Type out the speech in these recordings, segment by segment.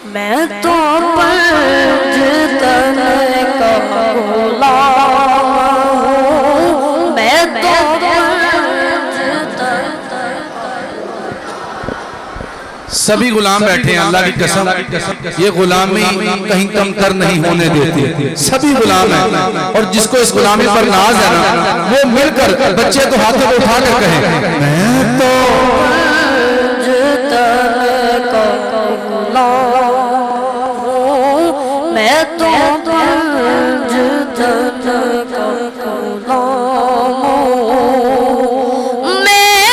मैं तो पंजतन का गुलाम हूँ, मैं तो सभी गुलाम बैठे हैं अल्लाह की कसम, ये गुलामी कहीं कम कर नहीं होने देती। सभी गुलाम हैं और जिसको इस गुलामी पर नाज है ना, वो मिलकर बच्चे तो हाथों को उठा कर कहे मैं तो मैं तो पंजतन का गुलाम हूँ, मैं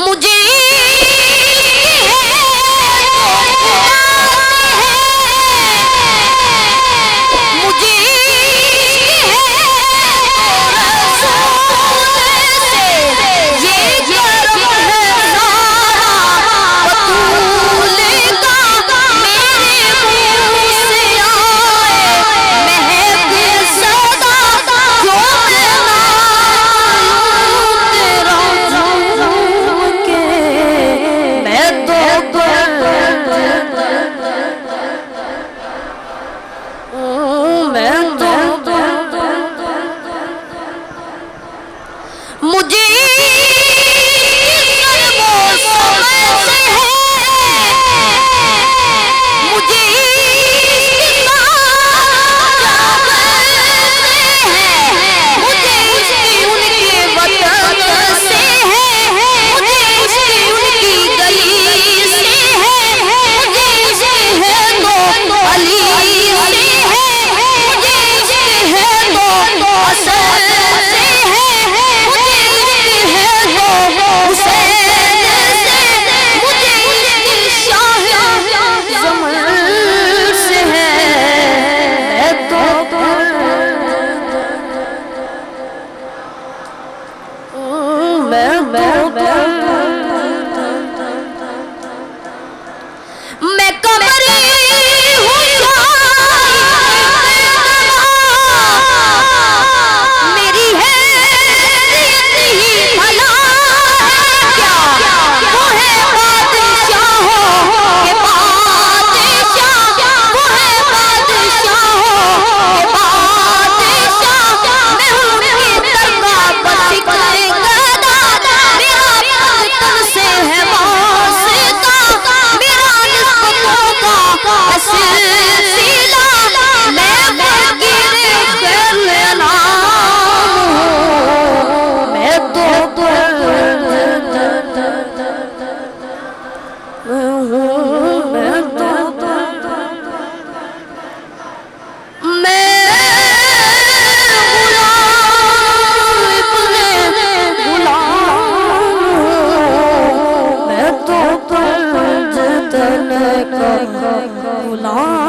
मुझे गुलाम